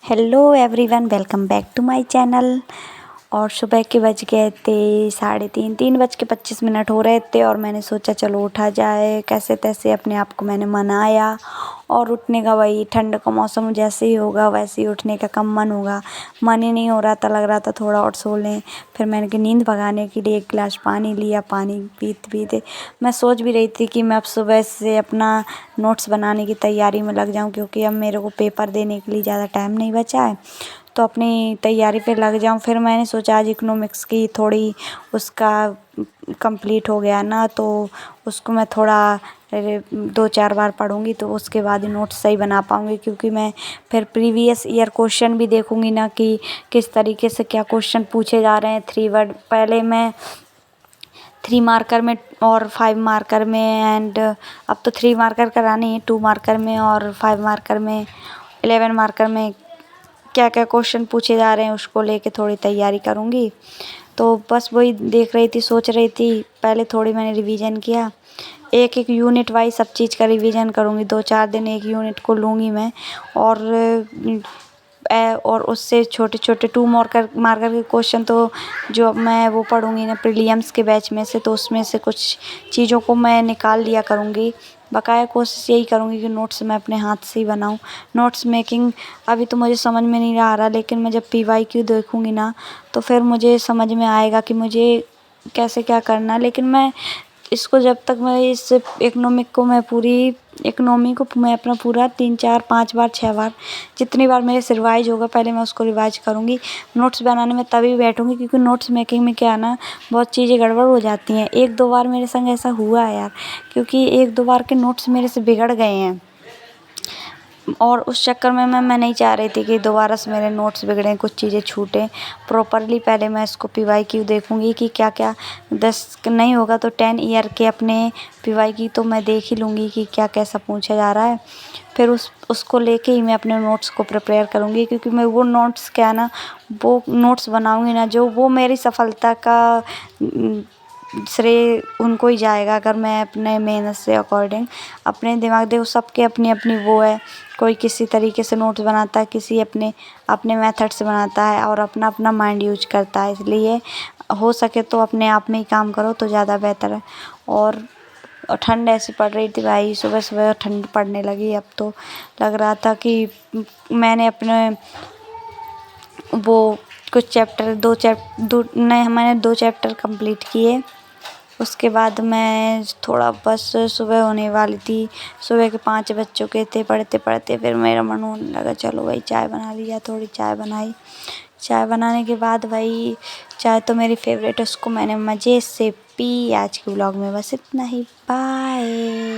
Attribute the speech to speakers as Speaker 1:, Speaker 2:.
Speaker 1: Hello everyone, welcome back to my channel. और सुबह के बज गए थे 3:30, 3:25 हो रहे थे और मैंने सोचा चलो उठा जाए। कैसे तैसे अपने आप को मैंने मनाया और उठने का, वही ठंड का मौसम जैसे ही होगा वैसे ही उठने का कम मन होगा। मन ही नहीं हो रहा था, लग रहा था थोड़ा और सो लें। फिर मैंने कि नींद भगाने के लिए 1 गिलास पानी लिया। पानी पीते पीते मैं सोच भी रही थी कि मैं अब सुबह से अपना नोट्स बनाने की तैयारी में लग जाऊं, क्योंकि अब मेरे को पेपर देने के लिए ज़्यादा टाइम नहीं बचा है, तो अपनी तैयारी पे लग जाऊं। फिर मैंने सोचा आज इकोनॉमिक्स की थोड़ी उसका कंप्लीट हो गया ना, तो उसको मैं थोड़ा 2-4 बार पढ़ूंगी तो उसके बाद ही नोट्स सही बना पाऊंगी। क्योंकि मैं फिर प्रीवियस ईयर क्वेश्चन भी देखूंगी ना कि किस तरीके से क्या क्वेश्चन पूछे जा रहे हैं। 3 वर्ड पहले मैं 3 मार्कर में और 5 मार्कर में, एंड अब तो 3 मार्कर करानी है, 2 मार्कर में और 5 मार्कर में, 11 मार्कर में क्या क्या क्वेश्चन पूछे जा रहे हैं उसको लेके थोड़ी तैयारी करूँगी। तो बस वही देख रही थी, सोच रही थी। पहले थोड़ी मैंने रिवीजन किया, एक एक यूनिट वाइज सब चीज़ का रिवीजन करूँगी। 2-4 दिन एक यूनिट को लूँगी मैं, और उससे छोटे छोटे 2 मार्कर मार्कर के क्वेश्चन तो जो मैं वो पढ़ूँगी ना प्रीलिम्स के बैच में से, तो उसमें से कुछ चीज़ों को मैं निकाल लिया करूँगी। बकाया कोशिश यही करूँगी कि नोट्स मैं अपने हाथ से ही बनाऊँ। नोट्स मेकिंग अभी तो मुझे समझ में नहीं आ रहा, लेकिन मैं जब PYQ देखूँगी ना तो फिर मुझे समझ में आएगा कि मुझे कैसे क्या करना है। लेकिन मैं इसको जब तक मैं इस इकोनॉमी को मैं अपना पूरा 3-4-5 बार 6 बार जितनी बार मेरे से रिवाइज होगा, पहले मैं उसको रिवाइज करूँगी। नोट्स बनाने में तभी बैठूँगी, क्योंकि नोट्स मेकिंग में क्या है ना, बहुत चीज़ें गड़बड़ हो जाती हैं। 1-2 बार मेरे संग ऐसा हुआ है यार, क्योंकि 1-2 बार के नोट्स मेरे से बिगड़ गए हैं। और उस चक्कर में मैं नहीं चाह रही थी कि दोबारा से मेरे नोट्स बिगड़ें, कुछ चीज़ें छूटें। प्रॉपरली पहले मैं इसको PYQ देखूँगी कि क्या क्या 10 नहीं होगा तो 10 ईयर के अपने PYQ तो मैं देख ही लूँगी कि क्या कैसा पूछा जा रहा है। फिर उसको लेके ही मैं अपने नोट्स को प्रिपेयर करूँगी, क्योंकि मैं वो नोट्स क्या ना, वो नोट्स बनाऊँगी ना जो वो मेरी सफलता का श्रेय उनको ही जाएगा। अगर मैं अपने मेहनत से अकॉर्डिंग अपने दिमाग, देखो सबके अपनी अपनी वो है, कोई किसी तरीके से नोट्स बनाता है, किसी अपने अपने मेथड से बनाता है और अपना अपना माइंड यूज करता है। इसलिए हो सके तो अपने आप में ही काम करो तो ज़्यादा बेहतर है। और ठंड ऐसी पड़ रही थी भाई, सुबह सुबह ठंड पड़ने लगी। अब तो लग रहा था कि मैंने अपने वो कुछ चैप्टर 2 चैप्टर कंप्लीट किए। उसके बाद मैं थोड़ा बस सुबह होने वाली थी, सुबह के 5 बज चुके थे। पढ़ते पढ़ते फिर मेरा मन होने लगा चलो भाई चाय बना लिया। थोड़ी चाय बनाई, चाय बनाने के बाद भाई, चाय तो मेरी फेवरेट है, उसको मैंने मज़े से पी। आज के व्लॉग में बस इतना ही, बाय।